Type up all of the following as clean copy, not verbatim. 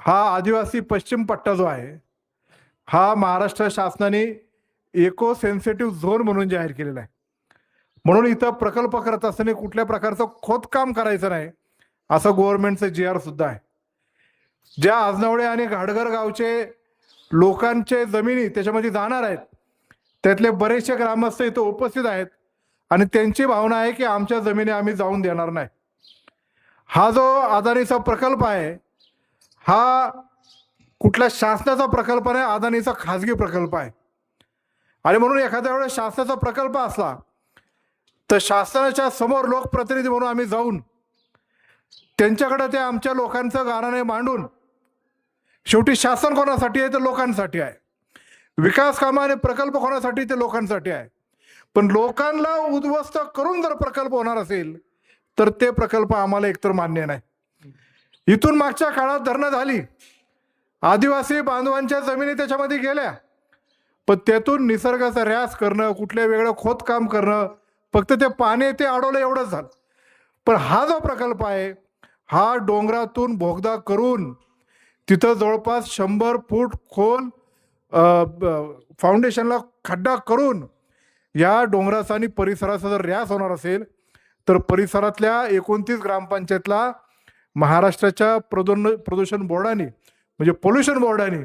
हा आदिवासी पश्चिम पट्टा जो आहे हा महाराष्ट्र शासनाने इको सेन्सिटिव्ह झोन म्हणून जाहीर केलेला आहे. म्हणून इथं प्रकल्प करत असताना कुठल्या प्रकारचं खोदकाम करायचं नाही असं गव्हर्नमेंटचं GR सुद्धा आहे. ज्या आजनावळे आणि घाडगर गावचे लोकांचे जमिनी त्याच्यामध्ये जाणार आहेत त्यातले बरेचसे ग्रामस्थ इथं उपस्थित आहेत आणि त्यांची भावना आहे की आमच्या जमिनी आम्ही जाऊन देणार नाही. हा जो अदानीचा प्रकल्प आहे हा कुठल्या शासनाचा प्रकल्प नाही, अदानीचा खाजगी प्रकल्प आहे. आणि म्हणून एखाद्या वेळेस शासनाचा प्रकल्प असला तर शासनाच्या समोर लोकप्रतिनिधी म्हणून आम्ही जाऊन त्यांच्याकडे ते आमच्या लोकांचं गाऱ्हाणे मांडून, शेवटी शासन कोणासाठी आहे तर लोकांसाठी आहे, विकास कामं आणि प्रकल्प कोणासाठी ते लोकांसाठी आहे. पण लोकांना उद्ध्वस्त करून जर प्रकल्प होणार असेल तर ते प्रकल्प आम्हाला एकतर मान्य नाही. इथून मागच्या काळात धरणं झाली, आदिवासी बांधवांच्या जमिनी त्याच्यामध्ये गेल्या, पण त्यातून निसर्गाचा ऱ्यास करणं, कुठल्या वेगळं खोदकाम करणं, फक्त ते पाणी ते अडवलं एवढंच झालं. पण हा जो प्रकल्प आहे हा डोंगरातून बोगदा करून तिथं जवळपास 100 फूट खोल फाउंडेशनला खड्डा करून या डोंगराचा आणि परिसराचा जर ऱ्यास होणार असेल तर परिसरातल्या 29 ग्रामपंचायतला महाराष्ट्राच्या प्रदूषण बोर्डाने म्हणजे पोल्युशन बोर्डाने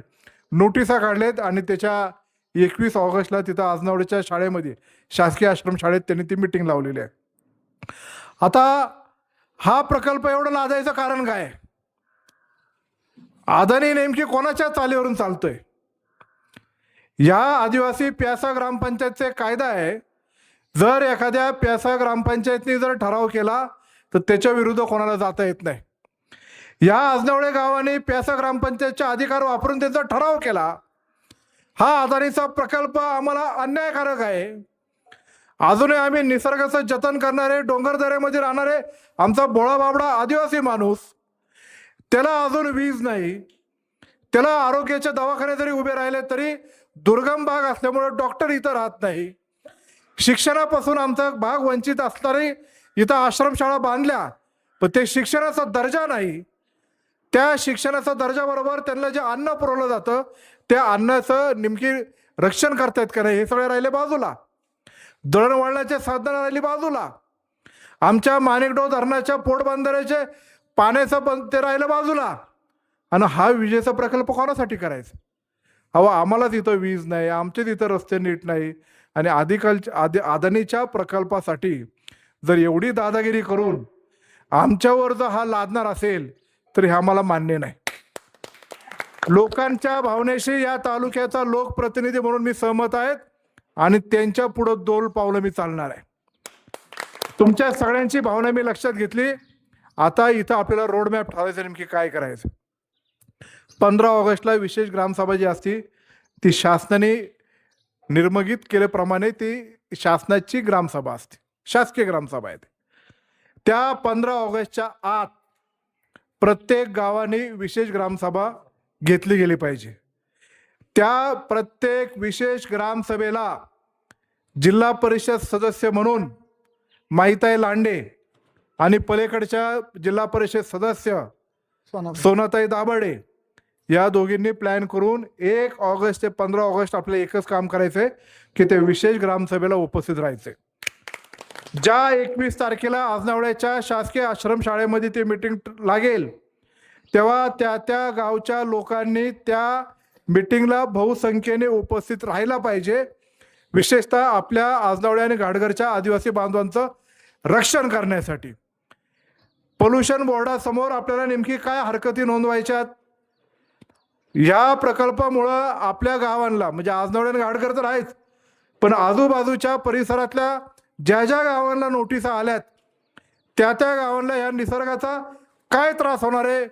नोटिसा काढल्यात आणि त्याच्या 21 ऑगस्टला तिथं आजनावळेच्या शाळेमध्ये, शासकीय आश्रम शाळेत त्यांनी ती मीटिंग लावलेली आहे. आता हा प्रकल्प एवढं लादायचं कारण काय? अदानी नेमकी कोणाच्या चालीवरून चालतोय? या आदिवासी प्यासा ग्रामपंचायतचा कायदा आहे, जर एखाद्या प्यासा ग्रामपंचायतने जर ठराव केला तर त्याच्या विरुद्ध कोणाला जाता येत नाही. या आजनावळे गावाने प्यासा ग्रामपंचायतचे अधिकार वापरून त्यांचा ठराव केला. हा अदानीचा प्रकल्प आम्हाला अन्यायकारक आहे. अजूनही आम्ही निसर्गाचं जतन करणारे, डोंगरदऱ्यामध्ये राहणारे आमचा भोळा बाबडा आदिवासी माणूस, त्याला अजून वीज नाही, त्याला आरोग्याच्या दवाखाने जरी उभे राहिले तरी दुर्गम भाग असल्यामुळे डॉक्टर इथं राहत नाही. शिक्षणापासून आमचा भाग वंचित असणारे इथं आश्रमशाळा बांधल्या, पण ते शिक्षणाचा दर्जा नाही. त्या शिक्षणाचा दर्जाबरोबर त्यांना जे अन्न पुरवलं जातं त्या अन्नाचं नेमकी रक्षण करतायत का नाही हे सगळे राहिले बाजूला. दळणवळणाच्या साधनं राहिली बाजूला. आमच्या माणिकडो धरणाच्या पोटबंधाऱ्याचे पाण्याचं ते राहिलं बाजूला. आणि हा विजेचा प्रकल्प कोणासाठी करायचा? अहो आम्हाला तिथं वीज नाही, आमचे तिथं रस्ते नीट नाही आणि अदानीच्या प्रकल्पासाठी जर एवढी दादागिरी करून आमच्यावर जर हा लादणार असेल तर हे आम्हाला मान्य नाही. लोकांच्या भावनेशी या तालुक्याचा लोकप्रतिनिधी म्हणून मी सहमत आहे आणि त्यांच्या पुढं 2 पावलं मी चालणार आहे. तुमच्या सगळ्यांची भावना मी लक्षात घेतली. आता इथं आपल्याला रोडमॅप ठरवायचं नेमकी काय करायचं. 15 ऑगस्टला विशेष ग्रामसभा जी असती ती शासनाने निर्मगित केल्याप्रमाणे ती शासनाची ग्रामसभा असते, शासकीय ग्रामसभा आहे. त्या 15 ऑगस्टच्या आत प्रत्येक गावाने विशेष ग्रामसभा घेतली गेली पाहिजे. त्या प्रत्येक विशेष ग्रामसभेला जिल्हा परिषद सदस्य म्हणून माहिताई लांडे आणि पलीकडच्या जिल्हा परिषद सदस्य सोनाताई दाभाडे या दोघींनी प्लॅन करून 1 ऑगस्ट ते 15 ऑगस्ट आपलं एकच काम करायचंय की ते विशेष ग्रामसभेला उपस्थित राहायचे. ज्या 21 तारखेला आजनावळ्याच्या शासकीय आश्रमशाळेमध्ये ते मीटिंग लागेल तेव्हा त्या गावच्या लोकांनी त्या मीटिंगला बहुसंख्येने उपस्थित राहायला पाहिजे. विशेषतः आपल्या आजनावळे आणि घाडगरच्या आदिवासी बांधवांचं रक्षण करण्यासाठी. पोल्युशन बोर्डासमोर आपल्याला नेमकी काय हरकती नोंदवायच्यात? या प्रकल्पामुळं आपल्या गावांना म्हणजे आजनावळे आणि घाडगर तर आहेच, पण आजूबाजूच्या परिसरातल्या ज्या ज्या गावांना नोटिसा आल्यात त्या गावांना या निसर्गाचा काय त्रास होणार आहे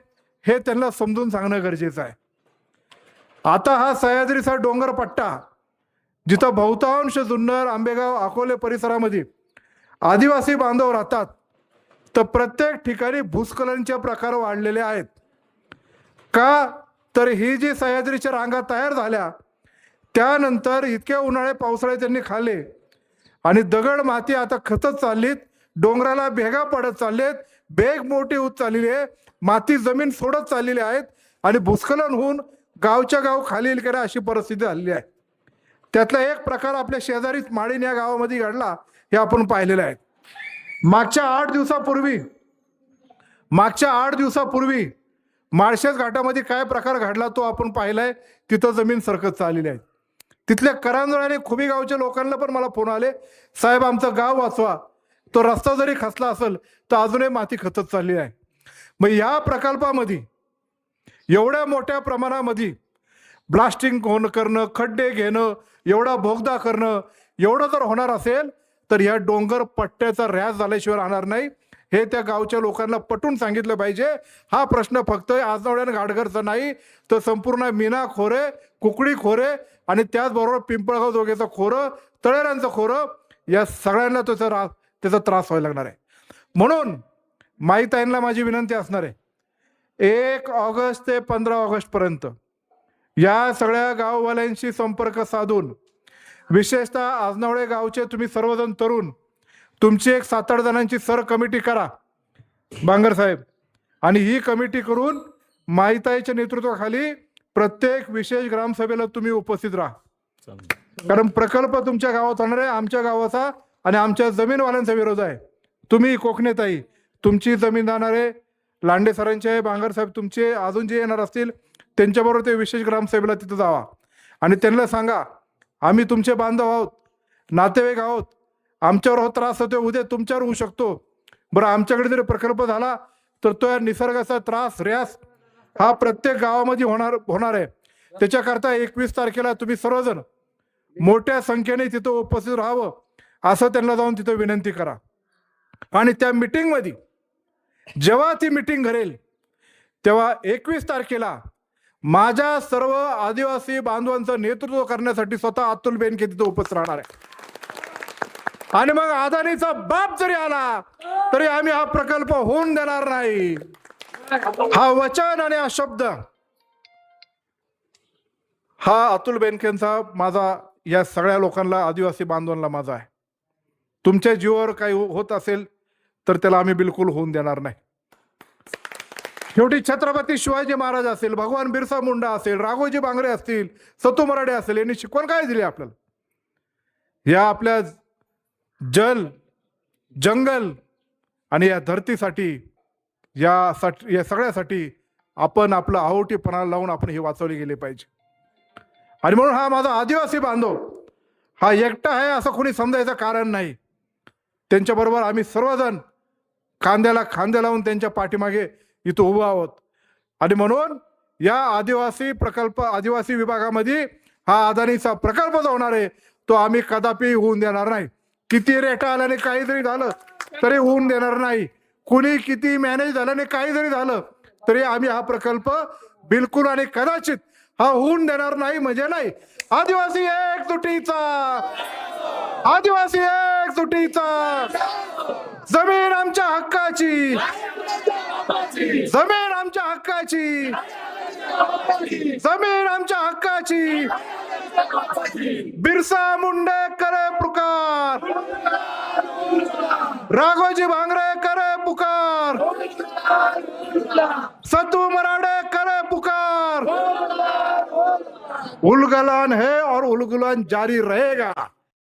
हे त्यांना समजून सांगणं गरजेचं आहे. आता हा सह्याद्रीचा डोंगर पट्टा जिथं बहुतांश जुन्नर, आंबेगाव, अकोले परिसरामध्ये आदिवासी बांधव राहतात तर प्रत्येक ठिकाणी भूस्खलनचे प्रकार वाढलेले आहेत. का तर ही जी सह्याद्रीच्या रांगा तयार झाल्या त्यानंतर इतके उन्हाळे पावसाळे त्यांनी खाल्ले आणि दगड माती आता खचत चाललीत, डोंगराला भेगा पडत चाललेत, बेग मोठी होत चाललेली आहे, माती जमीन सोडत चाललेली आहेत आणि भूस्खलन होऊन गावच्या गाव खाली येईल करा अशी परिस्थिती झालेली आहे. त्यातला एक प्रकार आपल्या शेजारीच माळीण या गावामध्ये घडला, हे आपण पाहिलेलं आहे. मागच्या 8 दिवसापूर्वी माळशेज घाटामध्ये काय प्रकार घडला तो आपण पाहिलाय. तिथं जमीन सरकत चाललेली आहे. तिथल्या करांजळ आणि खुबी गावच्या लोकांना पण मला फोन आले, साहेब आमचं गाव वाचवा, तो रस्ता जरी खचला असेल तर अजूनही माती खचत चालली आहे. मग या प्रकल्पामध्ये एवढ्या मोठ्या प्रमाणामध्ये ब्लास्टिंग करणं, खड्डे घेणं, एवढा बोगदा करणं, एवढं जर होणार असेल तर या डोंगर पट्ट्याचा रॅस झाल्याशिवाय राहणार नाही. हे त्या गावच्या लोकांना पटवून सांगितलं पाहिजे. हा प्रश्न फक्त आजनवडे आणि घाटघरचा नाही, तर संपूर्ण मीना खोरे, कुकडी खोरे आणि त्याचबरोबर पिंपळगाव जोगेचं खोरं, तळेरांचं खोरं, या सगळ्यांना त्याचा त्रास व्हायला लागणार आहे. म्हणून माईताईंना माझी विनंती असणार आहे, 1 ऑगस्ट ते 15 ऑगस्टपर्यंत या सगळ्या गाववाल्यांशी संपर्क साधून, विशेषतः आजनावळे गावचे तुम्ही सर्वजण तरुण, तुमची एक 7-8 जणांची सर कमिटी करा बांगर साहेब, आणि ही कमिटी करून माईताईच्या नेतृत्वाखाली प्रत्येक विशेष ग्रामसभेला तुम्ही उपस्थित राहा. कारण प्रकल्प तुमच्या गावात होणार आहे, आमच्या गावाचा आणि आमच्या जमीनवाल्यांचा विरोध आहे. तुम्ही कोकणेताई, तुमची जमीन जाणार आहे, लांडे सरांचे, बांगर साहेब तुमचे अजून जे येणार असतील त्यांच्याबरोबर ते विशेष ग्रामसभेला तिथं जावा आणि त्यांना सांगा, आम्ही तुमचे बांधव आहोत, नातेवाईक आहोत, आमच्यावर हो त्रास होतो, उद्या तुमच्यावर होऊ शकतो. बरं, आमच्याकडे जरी प्रकल्प झाला तर तो या निसर्गाचा त्रास, रॅस हा प्रत्येक गावामध्ये होणार आहे. त्याच्याकरता 21 तारखेला तुम्ही सर्वजण मोठ्या संख्येने तिथं उपस्थित राहावं असं त्यांना जाऊन तिथं विनंती करा. आणि त्या मीटिंगमध्ये जेव्हा ती मीटिंग घडेल तेव्हा 21 तारखेला माझ्या सर्व आदिवासी बांधवांचं नेतृत्व करण्यासाठी स्वतः अतुल बेनके तिथं उपस्थित राहणार आहे. आणि मग अदानीचा बाप जरी आला तरी आम्ही हा प्रकल्प होऊन देणार नाही. हा वचन आणि हा शब्द हा अतुल बेनकेंचा, माझा या सगळ्या लोकांना, आदिवासी बांधवांना माझा आहे. तुमच्या जीवावर काही होत असेल तर त्याला आम्ही बिलकुल होऊन देणार नाही. शेवटी छत्रपती शिवाजी महाराज असेल, भगवान बिरसा मुंडा असेल, राघोजी बांगरे असतील, सतू मराठे असेल, यांनी शिकवण काय दिली आपल्याला? या आपल्या जल, जंगल आणि या धरतीसाठी, या सगळ्यासाठी आपण आपलं आहोटीपणा लावून आपण हे वाचवले गेले पाहिजे. आणि म्हणून हा माझा आदिवासी बांधव हा एकटा आहे असं कोणी समजायचं कारण नाही. त्यांच्याबरोबर आम्ही सर्वजण खांद्याला खांदे लावून त्यांच्या पाठीमागे इथं उभं आहोत. आणि म्हणून या आदिवासी विभागामध्ये हा अदानीचा प्रकल्प जो होणार आहे तो आम्ही कदापि होऊन देणार नाही. किती रेटा आल्याने काही जरी झालं तरी होऊन देणार नाही. कुणी किती मॅनेज झाल्याने काही जरी झालं तरी आम्ही हा प्रकल्प बिलकुल आणि कदाचित हा होऊन देणार नाही. म्हणजे नाही. आदिवासी एकजुटीचा, आदिवासी एकजुटीचा, जमीन आमच्या हक्काची, जमीन आमच्या हक्काची, जमीन आमच्या हक्काची. बिरसा मुंडे करे पुकार, राघोजी भांगरे करे पुकार, सतू मराठे करे पुकार. उलगुलान है और उलगुलान जारी रहेगा.